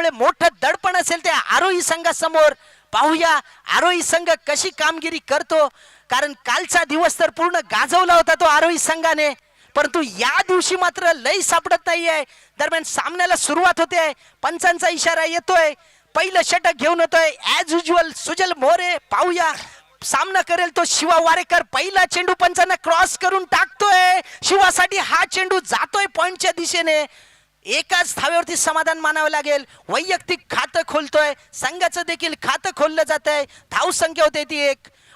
त्यामुळे मोठं दडपण असेल ते आरोही संघासमोर. पाहूया आरोही संघ कशी कामगिरी करतो, कारण कालचा दिवस तर पूर्ण गाजवला होता तो आरोही संघाने, परंतु या दिवशी मात्र लय सापडत नाहीये. दरम्यान सामन्याला सुरुवात होते, पंचांचा इशारा येतोय, पहिलं षटक घेऊन येतोय ऍज युजुअल सुजल मोरे. पाहूया सामना करेल तो शिवा वारेकर. पहिला चेंडू पंचांना क्रॉस करून टाकतोय, शिवासाठी हा चेंडू जातोय पॉइंटच्या दिशेने. एकाच धावेवरती समाधान मानावं लागेल. वैयक्तिक खातं खोलतोय, संघाचं देखील खातं खोललं जात आहे. धाव संख्या होते ती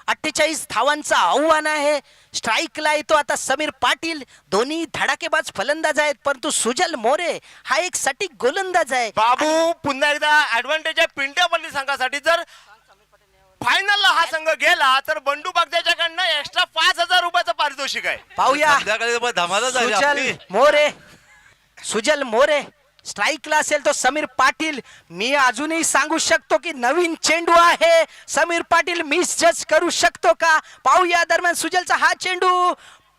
48 धावांचं आव्हान आहे. स्ट्राईकला येतो आता समीर पाटील. दोन्ही धडाकेबाज फलंदाज आहेत, परंतु सुजल मोरे हा एक सटीक गोलंदाज आहे. बाबू पुन्हा एकदा ऍडव्हान्टेज आहे पिंट्यापल्ली संघासाठी. जर फायनलला हा संघ गेला तर बंडू बागद्याच्याकडनं एक्स्ट्रा 5000 रुपयाचं पारितोषिक आहे. पाहूया धमाल झाली सुजल आपली. मोरे. सुजल मोरे स्ट्राईकला असेल तो समीर पाटील. मी अजूनही सांगू शकतो की नवीन चेंडू आहे, समीर पाटील मिस जज करू शकतो का? पाहूया. दरम्यान सुजलचा हा चेंडू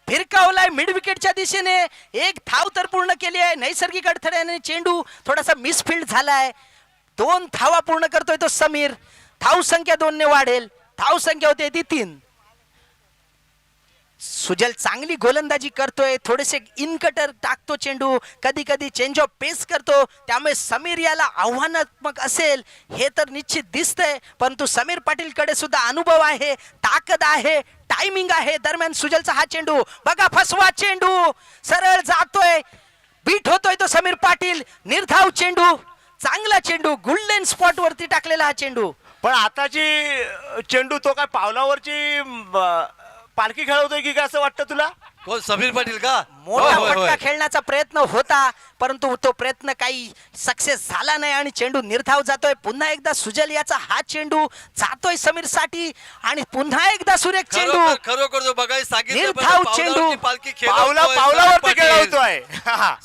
फिरकावलाय मिड विकेटच्या दिशेने. एक धाव तर पूर्ण केली आहे. नैसर्गिक अडथळ्याने चेंडू थोडासा मिसफिल्ड झालाय. 2 धावा पूर्ण करतोय तो समीर. धाव संख्या 2 ने वाढेल. धाव संख्या होते ती 3. सुजल चांगली गोलंदाजी करतोय, थोडेसे इनकटर टाकतो चेंडू, कधी कधी चेंज ऑफ पेस करतो, त्यामुळे समीर याला आव्हानात्मक असेल हे तर निश्चित दिसतंय. परंतु समीर पाटील कडे सुद्धा अनुभव आहे, ताकद आहे, टायमिंग आहे. दरम्यान सुजलचा हा चेंडू बघा, फसवा चेंडू सरळ जातोय, बीट होतोय तो समीर पाटील. निर्धाव चेंडू, चांगला चेंडू, गोल्डन स्पॉट वरती टाकलेला हा चेंडू. पण आताची चेंडू तो काय पावलावरची पालखी खेळवतोय की काय असं वाटतं तुला? कोण समीर पाटील का? मोठा फटका खेळण्याचा प्रयत्न होता, परंतु तो प्रयत्न काही सक्सेस झाला नाही आणि चेंडू निर्धाव जातोय. पुन्हा एकदा सुजल याचा हा चेंडू जातोय समीर साठी आणि पुन्हा एकदा सुरेख चेंडू. खरोखर तो बघायला सांगितलं, निर्धाव चेंडू. पालखी पावलावरती खेळवतोय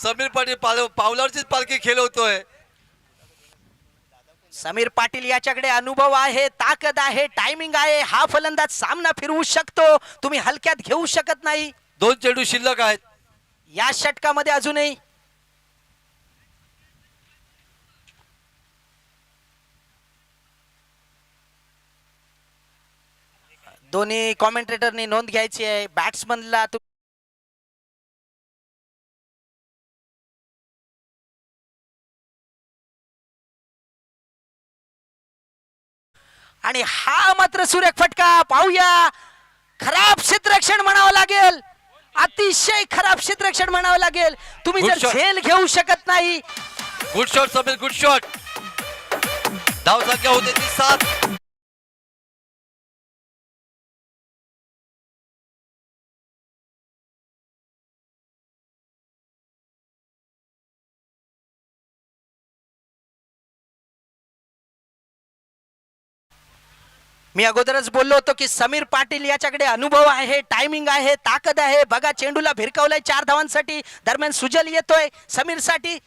समीर पाटील. पावलावरचीच पालखी खेळवतोय. समीर पाटील याच्याकडे अनुभव आहे, ताकद आहे, टायमिंग आहे. हा फलंदाज सामना फिरवू शकतो, तुम्ही हलक्यात घेऊ शकत नाही. 2 चेंडू शिल्लक आहेत या षटकामध्ये अजूनही. दोन्ही कॉमेंटेटरनी नोंद घ्यायची आहे. बॅट्समनला आणि हा मात्र सुरेख फटका. पाहूया, खराब क्षेत्ररक्षण म्हणावं लागेल, अतिशय खराब क्षेत्ररक्षण म्हणावं लागेल. तुम्ही जर झेल घेऊ शकत नाही. Good shot Sameer, good shot. धाव संख्या होते ती 7. मी अगोदरच बोललो होतो की समीर पाटील याच्याकडे अनुभव आहे, टायमिंग आहे, ताकद आहे. बघा चेंडूला भिरकावलाय 4 धावांसाठी. दरम्यान सुजल येतोय समीर साठी.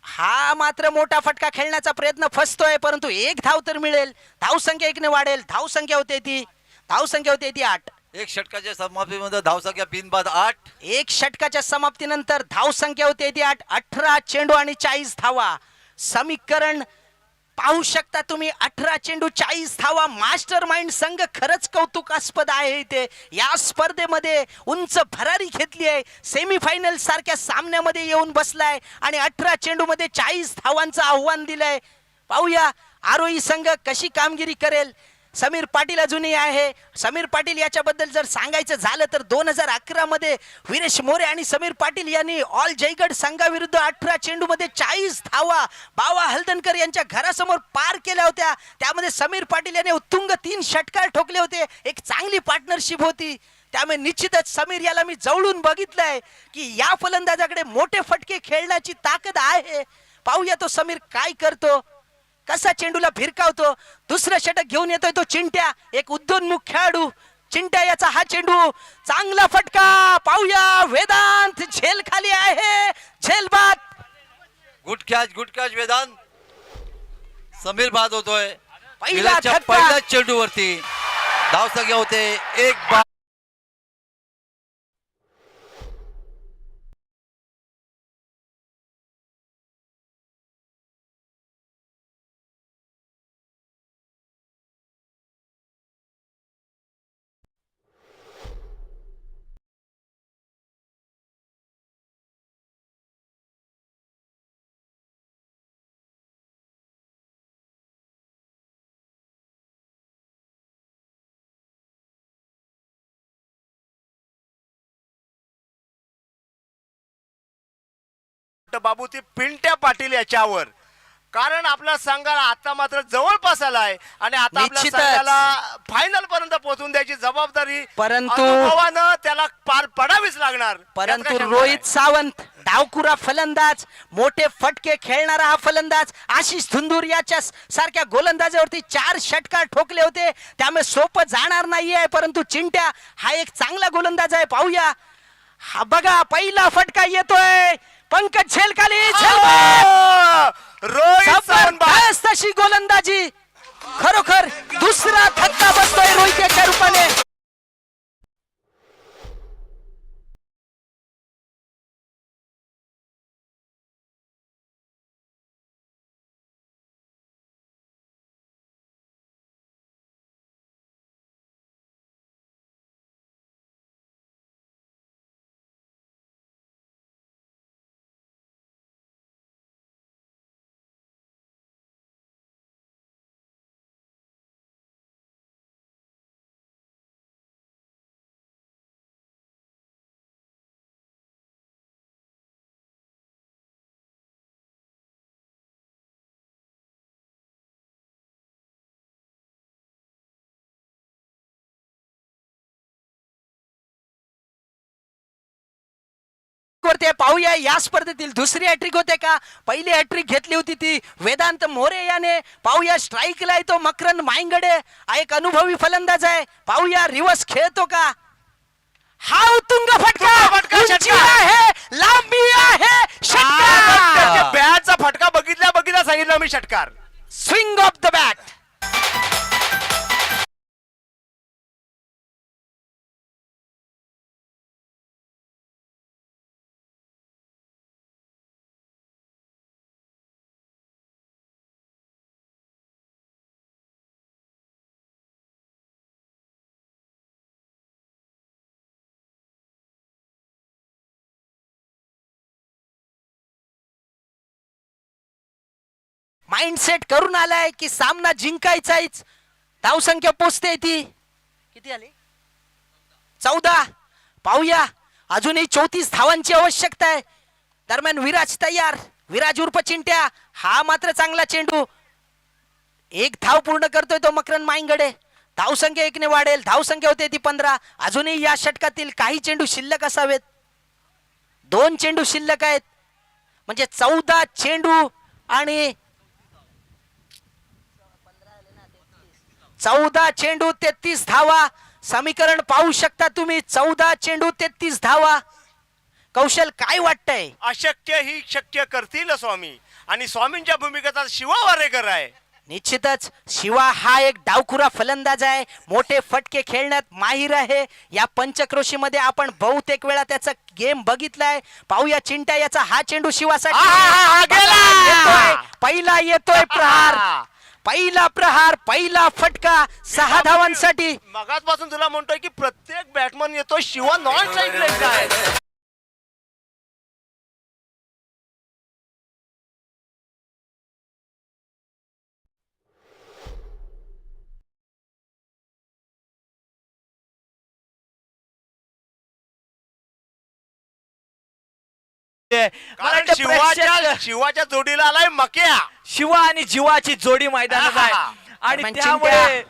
हा मात्र मोठा फटका खेळण्याचा प्रयत्न फसतोय, परंतु 1 धाव तर मिळेल. धाव संख्या 1 ने वाढेल. धाव संख्या होते ती 8. एक षटकाच्या समाप्तीमध्ये धाव संख्या बिनबाद 8. एक षटकाच्या समाप्तीनंतर धाव संख्या होते ती 8. 18 चेंडू आणि 40 धावा. समीकरण पाहू शकता तुम्ही. 18 चेंडू 40 धावा. मास्टर माइंड संघ खरंच कौतुकास्पद आहे. इथे या स्पर्धेमध्ये उंच भरारी घेतली आहे, सेमीफायनल सारख्या सामन्यामध्ये येऊन बसलाय आणि 18 चेंडू मध्ये 40 धावांचं आव्हान दिलंय. पाहूया आरोही संघ कशी कामगिरी करेल. समीर पाटील अजूनही आहे. समीर पाटील याच्याबद्दल जर सांगायचं झालं तर 2011 मध्ये वीरेश मोरे आणि समीर पाटील यांनी ऑल जयगड संघाविरुद्ध 18 चेंडू मध्ये 40 धावा बावा हलदनकर यांच्या घरासमोर पार केल्या होत्या. त्यामध्ये समीर पाटील यांनी उत्तुंग 3 षटकार ठोकले होते. एक चांगली पार्टनरशिप होती. त्यामुळे निश्चितच समीर याला मी जवळून बघितलंय की या फलंदाजाकडे मोठे फटके खेळण्याची ताकद आहे. पाहूया तो समीर काय करतो, कसा चेंडूला भिरकावतो. दुसरं षटक घेऊन येतोय तो चिंट्या, एक उद्योन्मुख खेळाडू. चिंट्या याचा हा चेंडू, चांगला फटका. पाहूया वेदांत झेल खाली आहे, झेल बाद. Good catch Vedanta. समीर बाद होतोय पहिल्या चेंडू वरती. धाव संख्या होते 1. बाबू ती पिंट्या पाटील याच्यावर, कारण आपला संघाला आता मात्र जवळपास आलाय आणि आता आपल्या निश्चितच. संघाला फायनल पर्यंत पोहोचून द्यायची जबाबदारी परंतु- अनुभवानं त्याला पार पडावीच लागणार. परंतु त्यात काय रोहित शंका सावंत डावकुरा फलंदाज, मोठे फटके खेळणारा हा फलंदाज, आशिष धुंदूर याच्या सारख्या गोलंदाजावरती 4 षटकार ठोकले होते, त्यामुळे सोपं जाणार नाहीये. परंतु चिंट्या हा एक चांगला गोलंदाज आहे. पाहूया, हा बघा पहिला फटका येतोय, पंकज झेलकाली नाही. रोहित सावंत जबरदस्त अशी गोलंदाजी, खरोखर दुसरा धक्का बसतोय रोहितच्या रूपाने. वरती पाहूया या स्पर्धेतील दुसरी हॅट्रिक होते का. पहिली हॅट्रिक घेतली होती ती वेदांत मोरे याने. पाहूया स्ट्राईकला येतो मकरंद माईंगडे, हा एक अनुभवी फलंदाज आहे. पाहूया रिवर्स खेळतो का. हा उत्तुंग फटका, फटका, उंची षटकार. आहे, लांबी आहे, षटकार. बॅटचा फटका बघितल्या सांगितलं मी षटकार. Swing of the bat. Mindset करून आलाय की सामना जिंकायचाच. धावसंख्या पोचते ती किती आली, 14. पाहूया, अजूनही 34 धावांची आवश्यकता आहे. दरम्यान विराज तयार, विराज उर्फ चिंट्या, हा मात्र चांगला चेंडू. 1 धाव पूर्ण करतोय तो मकरंद माईंगडे. धावसंख्या 1 ने वाढेल, धावसंख्या होते ती 15. अजूनही या षटकातील काही चेंडू शिल्लक असावेत. 2 चेंडू शिल्लक आहेत, म्हणजे 14 चेंडू आणि 14 चेंडू 33 धावा. समीकरण पाहू शकता तुम्ही, 14 चेंडू 33 धावा. कौशल काय वाटतंय. अशक्य ही शक्य करतील स्वामी, आणि स्वामींच्या भूमिकेचा शिवा वारेकर आहे. निश्चितच शिवा हा एक डावखुरा फलंदाज आहे, मोठे फटके खेळण्यात माहिर आहे. या पंचक्रोशीमध्ये आपण बहुतेक वेळा त्याचा गेम बघितलाय. पाहूया चिंट्या याचा हा चेंडू शिवासाठी येतोय. पहिला येतोय प्रहार, पहिला प्रहार, पहिला फटका 6 धावांसाठी. मगाचपासून तुला म्हणतोय की प्रत्येक बॅटमन येतो, शिवा नॉन स्ट्राईक रेट आहे. कारण शिवाच्या जोडीला आलाय मक्या. शिवा आणि जीवाची जोडी मैदानात आहे आणि दरम्यान त्यामुळे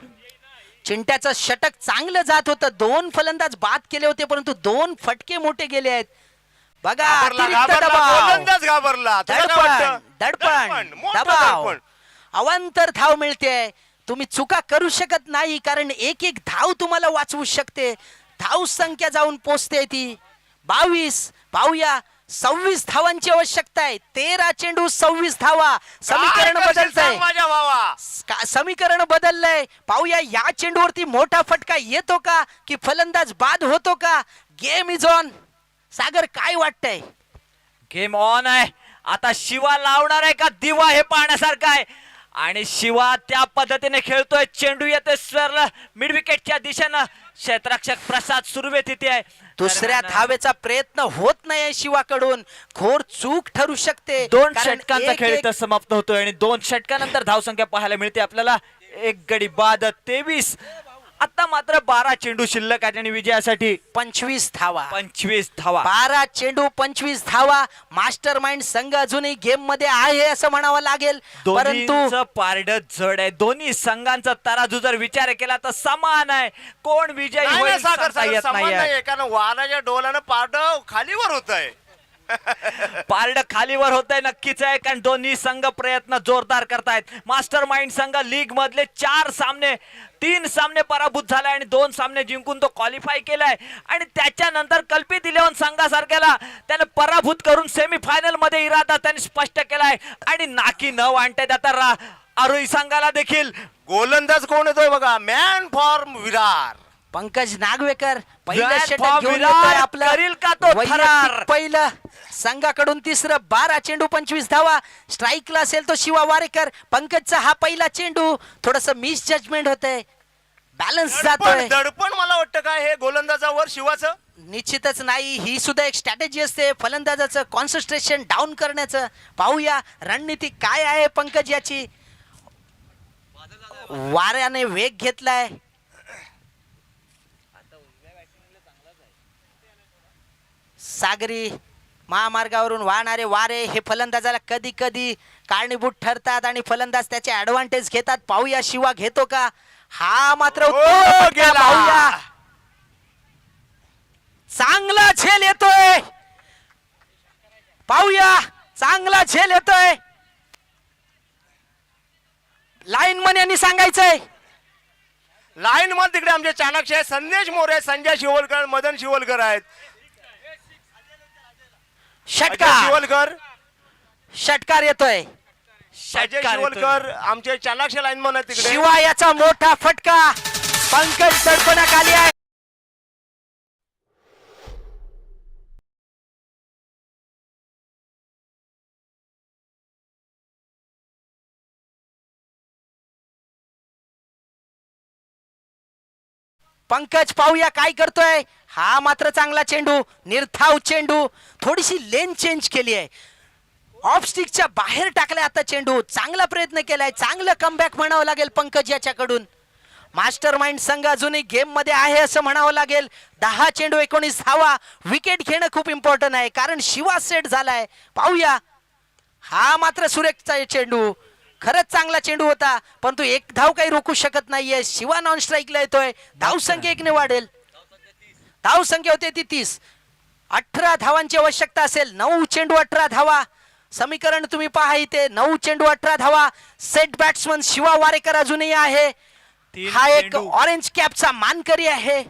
चिंट्याचं षटक चांगलं जात होतं. 2 फलंदाज बाद केले होते, परंतु 2 फटके मोठे गेले आहेत. बघा, अतिरिक्त दबाव, गोलंदाज घाबरला. तुला काय वाटतं? दडपण, मोठं दबाव, दडपण. अवांतर धाव मिळते. तुम्ही चुका करू शकत नाही, कारण एक धाव तुम्हाला वाचवू शकते. धाव संख्या जाऊन पोचते ती 22. पाहूया, 26 धावांची आवश्यकता आहे. 13 चेंडू 26 धावा. समीकरण काय करशील बदलतंय, सांग माझ्या भावा. समीकरण बदललंय. पाहूया या चेंडूवरती मोठा फटका येतो का, की फलंदाज बाद होतो का. Game is on. सागर काय वाटतंय. गेम ऑन आहे. आता शिवा लावणार आहे का दिवा हे पाहण्यासारखं आहे. आणि शिवा त्या पद्धतीने खेळतोय. चेंडू येतोय स्वर्ल मिड विकेटच्या दिशेनं. क्षेत्ररक्षक प्रसाद सुर्वे तिथे आहे. दुसऱ्या धावेचा प्रयत्न होत नाही शिवाकडून. घोर चूक ठरू शकते. 2 कारण षटकांचा खेळ एक- इथं समाप्त होतोय आणि 2 षटकानंतर धावसंख्या पाहायला मिळते आपल्याला. 1 गडी बाद 23. आता मात्र 12 चेंडू शिल्लक आहेत आणि विजयासाठी 25 धावा. 25 धावा. 12 चेंडू 25 धावा. मास्टर माइंड संघ अजूनही गेम मध्ये आहे असं म्हणावं लागेल, परंतु दोन्हीचं पारड जड आहे. दोन्ही संघांचा तराजू जर विचार केला तर समान आहे. कोण विजयी नाही होईल ना, सागर सांगता सागर येत समान नाहीये. नाहीये कारण वाराच्या डोलानं पारड खालीवर होत आहे. पारड खालीवर होत आहे नक्कीच आहे, कारण दोन्ही संघ प्रयत्न जोरदार करतायत. मास्टर माइंड संघ लीग मधले 4 सामने 3 सामने पराभूत झालाय आणि 2 सामने जिंकून तो क्वालिफाय केलाय आणि त्याच्यानंतर कल्पित 11 संघासारख्याला त्याने पराभूत करून सेमीफायनल मध्ये इरादा त्यांनी स्पष्ट केलाय आणि नाकी न आणतायत आता आरोही संघाला देखील. गोलंदाज कोण येतोय बघा, मॅन फॉर्म विरार. पंकज नागवेकर पहिलं Man षटक for घेऊन विरार येतोय आपलं. करील का तो वैयक्तिक थरार? पहिलं संघाकडून तिसरं. 12 चेंडू 25 धावा. स्ट्राईकला असेल तो शिवा वारेकर. पंकजचा हा पहिला चेंडू. थोडस मिस जजमेंट होतंय, बॅलन्स जातोय. दडपण मला वाटतं काय हे गोलंदाजावर शिवाचं. निश्चितच नाही, ही सुद्धा एक स्ट्रॅटेजी असते फलंदाजाचं कॉन्सन्ट्रेशन डाऊन करण्याचं. पाहूया रणनीती काय आहे पंकज याची. वाऱ्याने वेग घेतलाय. सागरी महामार्गावरून वाहणारे वारे हे फलंदाजाला कधी कधी कारणीभूत ठरतात आणि फलंदाज त्याचे ऍडव्हान्टेज घेतात. पाहूया शिवा घेतो का. हा मात्र उत्तम फटका. गेला. पाहूया, चांगला झेल येतोय. पाहूया, चांगला झेल येतोय. लाईनमन यांनी सांगायचंय. लाईन मध्ये तिकडे आमचे चाणक्य आहे, संदेश मोरे, संजय शिवलकर, मदन शिवलकर आहेत. अजय षटकार, शिवलकर, षटकार येतोय. अजय षटकार येतोय. शिवलकर आमचे चाणक्य लाईनमन आहेत तिकडे. शिवा याचा मोठा फटका. पंकज दडपणाखाली आहे. पंकज पाहूया काय करतोय. हा मात्र चांगला चेंडू, निर्धाव चेंडू. थोडीशी लेन चेंज केली आहे, ऑफ स्टिकच्या बाहेर टाकलाय आता चेंडू. चांगला प्रयत्न केलाय, चांगलं कमबॅक म्हणावं लागेल पंकज याच्याकडून. मास्टर माइंड संघ अजूनही गेम मध्ये आहे असं म्हणावं लागेल. 10 चेंडू 19 धावा. विकेट घेणं खूप इम्पॉर्टंट आहे कारण शिवा सेट झालाय. पाहूया, हा मात्र सुरेखचा चेंडू. खरंच चांगला चेंडू होता, परंतु एक धाव काही रोखू शकत नाहीये. शिवा नॉन स्ट्राईकला येतोय. धाव संख्या 1 ने वाढेल. धाव संख्या होते ती 30. 18 धावांची आवश्यकता असेल. 9 चेंडू 18 धावा. समीकरण तुम्ही पहा इथे. 9 चेंडू 18 धावा. सेट बॅट्समन शिवा वारेकर अजूनही आहे. 3 हा एक चेंडू. ऑरेंज कॅपचा मानकरी आहे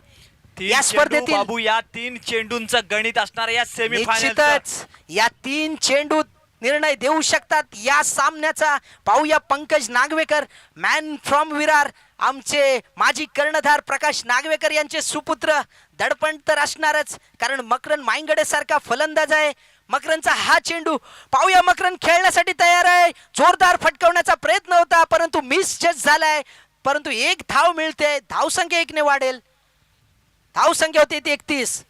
3 या चेंडू स्पर्धेतील. बाबू, या 3 चेंडूंचं गणित असणार या सेमीफायनल. निश्चितच या 3 चेंडू निर्णय देऊ शकतात या सामन्याचा. पाहूया पंकज नागवेकर, मॅन फ्रॉम विरार, आमचे माजी कर्णधार प्रकाश नागवेकर यांचे सुपुत्र. दडपण तर असणारच कारण मकरन माईंगडे सारखा फलंदाज आहे. मकरनचा हा चेंडू. पाहूया, मकरन खेळण्यासाठी तयार आहे. जोरदार फटकवण्याचा प्रयत्न होता परंतु मिस जज झालाय. परंतु 1 धाव मिळते. धाव संख्या 1 ने वाढेल. धाव संख्या होती ती 31.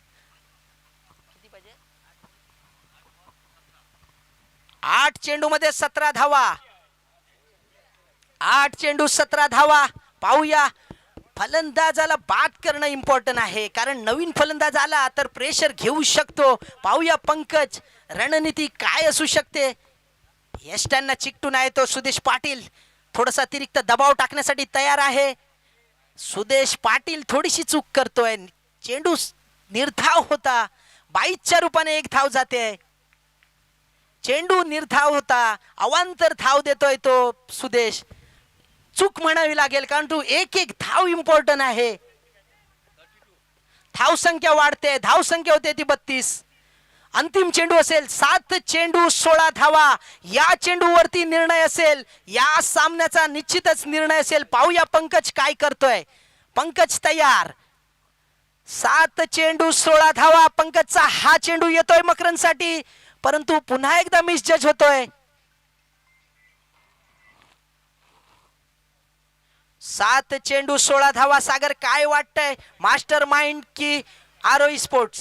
8 चेंडू मध्ये 17 धावा. 8 चेंडू 17 धावा. पाहूया, फलंदाजाला बाद करणं इम्पॉर्टंट आहे कारण नवीन फलंदाज आला तर प्रेशर घेऊ शकतो. पाहूया पंकज रणनीती काय असू शकते. यष्टांना चिकटून आहे तो सुदेश पाटील. थोडासा अतिरिक्त दबाव टाकण्यासाठी तयार आहे. सुदेश पाटील थोडीशी चूक करतोय. चेंडू निर्धाव होता. 22च्या रूपाने 1 धाव जाते. चेंडू निर्धाव होता, अवांतर धाव देतोय तो सुदेश. चूक म्हणावी लागेल कारण तू 1 धाव इम्पॉर्टंट आहे. धाव संख्या वाढते. धाव संख्या होते ती 32. अंतिम चेंडू असेल. 7 चेंडू 16 धावा. या चेंडूवरती निर्णय असेल. या सामन्याचा निश्चितच निर्णय असेल. पाहूया पंकज काय करतोय. पंकज तयार. 7 चेंडू 16 धावा. पंकजचा हा चेंडू येतोय मकरनसाठी परंतु पुन्हा एकदा मिसजज होतोय. 7 चेंडू 16 धावा. सागर काय वाटतंय, मास्टर माइंड की आरोही स्पोर्ट्स?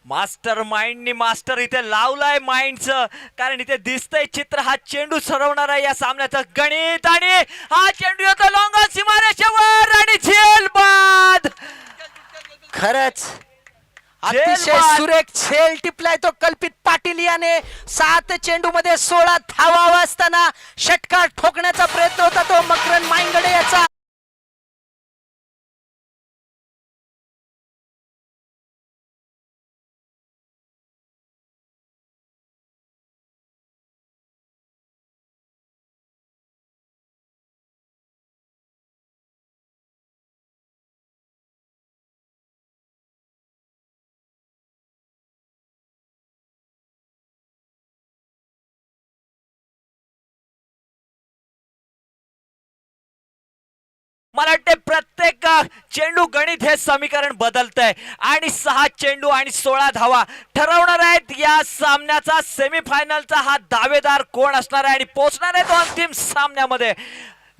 मास्टर माइंडनी मास्टर इथे लावलाय माइंडचं, कारण इथे दिसतंय चित्र. हा चेंडू सरवणार आहे या सामन्याचं गणित, आणि हा चेंडू येतो लॉंग ऑन सीमारेषेवर आणि झेल बाद. खरंच झेल अतिशय बाद. सुरेख झेल टिपलाय तो कल्पित पाटील याने. 7 चेंडू मध्ये 16 धावा असताना षटकार ठोकण्याचा प्रयत्न होता तो मकरंद माईंगडे याचा. मला वाटते प्रत्येक चेंडू गणित हे समीकरण बदलतंय, आणि 6 चेंडू आणि 16 धावा ठरवणार आहेत या सामन्याचा सेमीफायनलचा हा दावेदार कोण असणार आहे आणि पोहोचणार आहे तो अंतिम सामन्यामध्ये.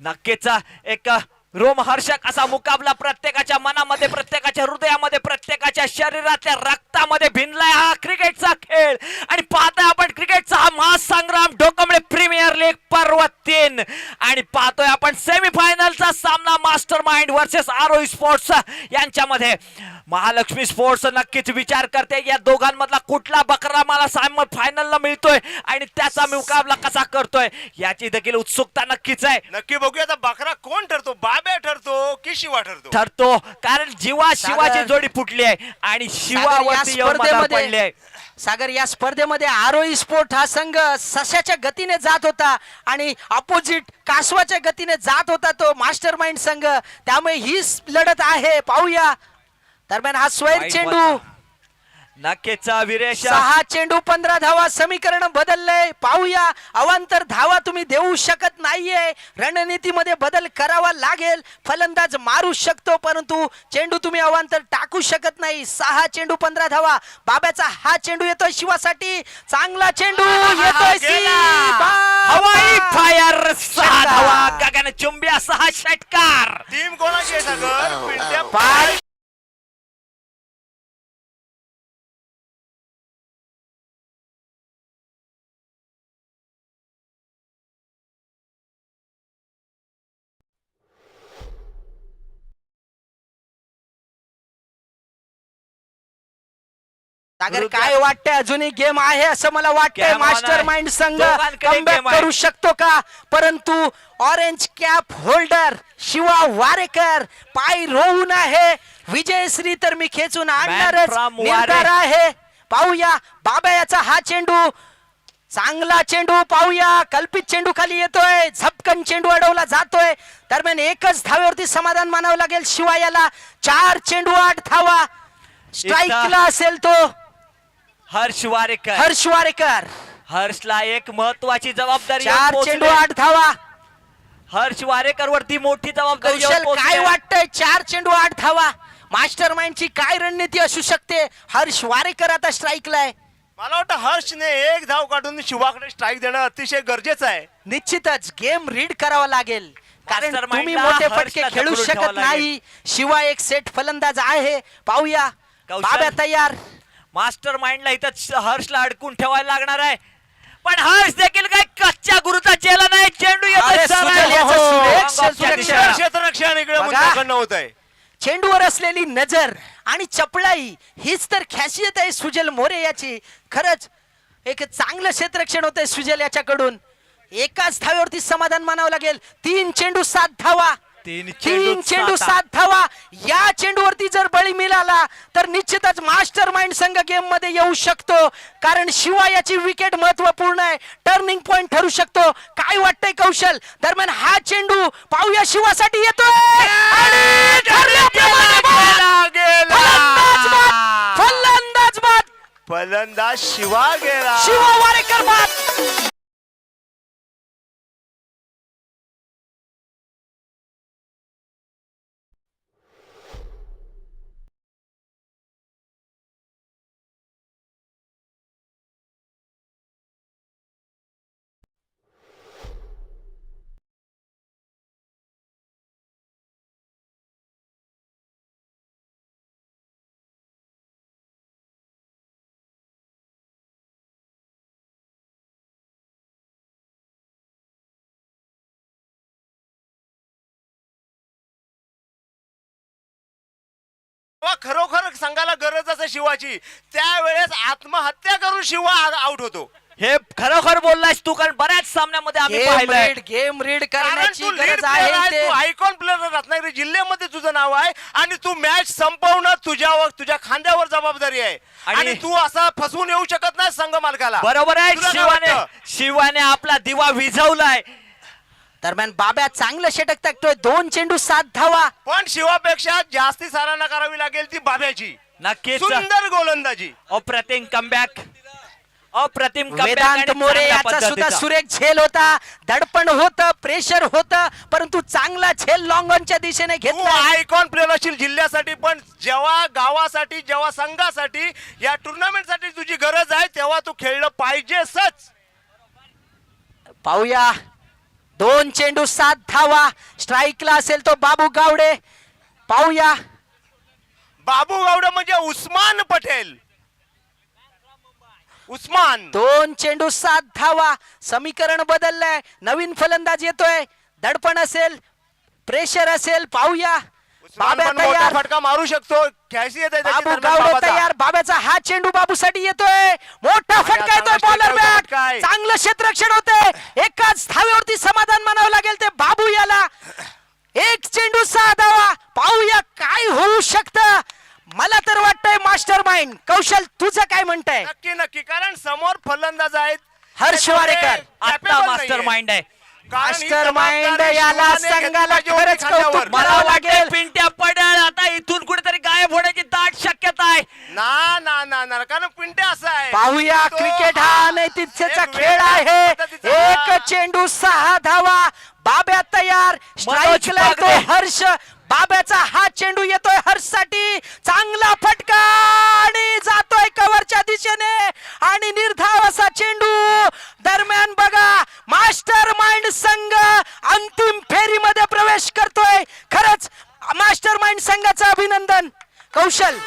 नक्कीच एक रोमहर्षक असा मुकाबला प्रत्येकाच्या मनामध्ये, प्रत्येकाच्या हृदयामध्ये, प्रत्येकाच्या शरीरातल्या रक्तामध्ये भिनलाय हा क्रिकेटचा खेळ. आणि पाहतोय आपण क्रिकेटचा हा महासंग्राम ढोकंबळे प्रीमियर लीग पर्व 3, आणि पाहतोय आपण सेमीफायनलचा सामना मास्टर माइंड वर्सेस आरोही स्पोर्ट्स यांच्यामध्ये. महालक्ष्मी स्पोर्ट्स नक्कीच विचार करते या दोघांमधला कुठला बकरा मला फायनलला मिळतोय आणि त्याचा मुकाबला कसा करतोय याची देखील उत्सुकता नक्कीच आहे. नक्की बघूया आता बकरा कोण ठरतो, बाब्या ठरतो की शिवा ठरतो, कारण शिवाची जोडी फुटली आहे आणि शिवावरती येऊन मदार पडली आहे. सागर, या स्पर्धेमध्ये आरोही स्पोर्ट हा संघ सशाच्या गतीने जात होता आणि अपोजिट कासवाच्या गतीने जात होता तो मास्टर माइंड संघ. त्यामुळे ही लढत आहे. पाहूया दरम्यान हा स्वैर चेंडू. नक्कीच वीरेश, 6 चेंडू 15 धावा समीकरण बदललंय. पाहूया, अवांतर धावा तुम्ही देऊ शकत नाहीये, रणनीतीमध्ये बदल करावा लागेल. फलंदाज मारू शकतो परंतु चेंडू तुम्ही अवांतर टाकू शकत नाही. 6 चेंडू 15 धावा. बाब्याचा हा चेंडू येतोय शिवासाठी, चांगला चेंडू येतोय. हवाई फायर 6 धावा, गगनचुंबी असा हा षटकार. टीम कोणाची आहे सागर? पिंट्या सागर, काय वाटतंय? अजूनही गेम आहे असं मला वाटतंय. Game on मास्टर आहे. माइंड संघ दोघांकडे कमबॅक game आहे. करू शकतो का? परंतु orange cap holder Shiva Warekar पाय रोवून आहे. विजयश्री तर मी खेचून आणणारच from निर्धार आहे. पाहूया बाबा याचा हा चेंडू, चांगला चेंडू. पाहूया, कल्पित चेंडू खाली येतोय, झपकन चेंडू अडवला जातोय. दरम्यान एकच धावेवरती समाधान मानावं लागेल शिवा याला. 4 चेंडू 8 धावा. स्ट्राईकला असेल तो हर्ष वारेकर. हर्ष वारेकर. हर्षला एक महत्वाची जबाबदारी 4 चेंडू 8 धावा. हर्ष वारेकर वरती मोठी जबाबदारी येऊन कौशल, पोहोचली काय आहे. वाटतंय? 4 चेंडू 8 धावा. मास्टर माइंडची काय रणनीती असू शकते? हर्ष वारेकर आता स्ट्राईकला आहे. मला वाटतं हर्षने एक धाव काढून शिवाकडे स्ट्राईक देणं अतिशय गरजेचं आहे. निश्चितच गेम रीड करावा लागेल, कारण Mastermind तुम्ही ला मोठे हर्षला फटके खेळू ढकलून शकत ठेवावं नाही. शिवाय एक सेट फलंदाज आहे. पाहूया, कौशल. बाब्या तयार. मास्टर माइंडला इथं हर्षला अडकून ठेवायला लागणार आहे, पण हर्ष देखील काय कच्च्या गुरुचा चेला नाही. चेंडू अरे, येतो सुजल याचं सुरेख क्षेत्ररक्षण. क्षेत्ररक्षण इकडे बघा. मुद्दाकडनं होत आहे. चेंडूवर असलेली नजर आणि चपळाई हीच तर खासियत आहे सुजल मोरे याची. खरंच एक चांगलं क्षेत्ररक्षण होतंय सुजल याच्याकडून. एकाच धावेवरती समाधान मानावं लागेल. 3 चेंडू 7 धावा. 3 चेंडू 7 धावा. या चेंडूवरती जर बळी मिळाला तर निश्चितच मास्टर माइंड संघ गेम मध्ये येऊ शकतो, कारण शिवा याची विकेट महत्वपूर्ण आहे, टर्निंग पॉइंट ठरू शकतो. काय वाटतंय कौशल? दरम्यान हा चेंडू पाहूया शिवासाठी येतोय आणि ठरल्याप्रमाणे बाद. फलंदाज बाद. फलंदाज बाद. फलंदाज शिवा गेला. शिवा वारेकर बाद. जेव्हा खरोखर संघाला गरज असते शिवाची त्यावेळेस आत्महत्या करून शिवा आउट होतो. हे खरोखर बोललायस तू, कारण बऱ्याच सामन्यामध्ये आम्ही पाहिलंय. गेम रीड कारण करण्याची तू लीड गरज प्लेअर आहे आहे, इथे. तू आयकॉन प्लेअर रत्नागिरी जिल्ह्यामध्ये तुझं नाव आहे आणि तू मॅच संपवणं तुझ्या खांद्यावर जबाबदारी आहे आणि तू असा फसवून येऊ शकत नाही संघ मालकाला. बरोबर आहे. तुला काय वाटतं? शिवाने आपला दिवा विझवलाय. दरम्यान बाब्या चांगलं षटक टाकतोय. 2 चेंडू 7 धावा. पण शिवापेक्षा जास्ती सारांना करावी लागेल ती बाब्याची. नक्कीच सुंदर गोलंदाजी. अप्रतिम कमबॅक, अप्रतिम comeback वेदांत आणि मोरे चांगल्या याचा सुद्धा पद्धतीचा. सुरेख झेल होता. दडपण होतं, प्रेशर होतं, परंतु चांगला झेल लॉंग ऑनच्या दिशेने तू घेतला. आयकॉन प्लेअर असशील जिल्ह्यासाठी, पण जेव्हा गावासाठी जेव्हा संघासाठी या टुर्नामेंटसाठी तुझी गरज आहे तेव्हा तू खेळलं पाहिजेसच. पाहूया. 2 चेंडू 7 धावा. स्ट्राईकला असेल तो बाबू गावडे. पाहूया. बाबू गावडे म्हणजे उस्मान पटेल. उस्मान 2 चेंडू 7 धावा. समीकरण बदललंय. नवीन फलंदाज येतोय. दडपण असेल, प्रेशर असेल. पाहूया. उस्मान बाब्या पण मोठा तयार. फटका मारू शकतो. कॅल्सियत आहे त्याच्या बाबू दरम्यान गावडे बाबाचा. तयार. बाब्याचा हा चेंडू बाबूसाठी येतोय. मोठा फटका येतोय. चांगला बॉलर फटका बॅट. आहे. चांगलं क्षेत्ररक्षण होतंय. एकाच धावेवरती समाधान मानावं लागेल ते बाबू याला. 1 चेंडू 6 धावा. पाहूया काय होऊ शकतं. मला तर वाटतंय मास्टर माइंड. कौशल तुझं काय म्हणतंय? नक्की नक्की, कारण समोर फलंदाज आहेत हर्ष वारेकर. आता मास्टर माइंड आहे. मास्टर माइंड याला संघाला खरंच कौतुक मला करावं वाटतं लागेल. पिंट्या पडेल आता इथून कुठेतरी गायब होण्याची दाट शक्यता आहे. ना कारण पिंटे असं आहे. पाहूया. तो क्रिकेट हा अनैतिकतेचा एक खेळ वेगळ्या आहे. पद्धतीचा- 1 चेंडू 6 धावा. बाब्या तयार. स्ट्राईकला येतोय बागडे. हर्ष. बाब्याचा हा चेंडू येतोय हर्षसाठी. चांगला फटका आणि जातोय कव्हरच्या दिशेने आणि निर्धाव असा चेंडू. दरम्यान बघा, मास्टर माइंड संघ अंतिम फेरीमध्ये प्रवेश करतोय. खरंच मास्टर माइंड संघाचं अभिनंदन. कौशल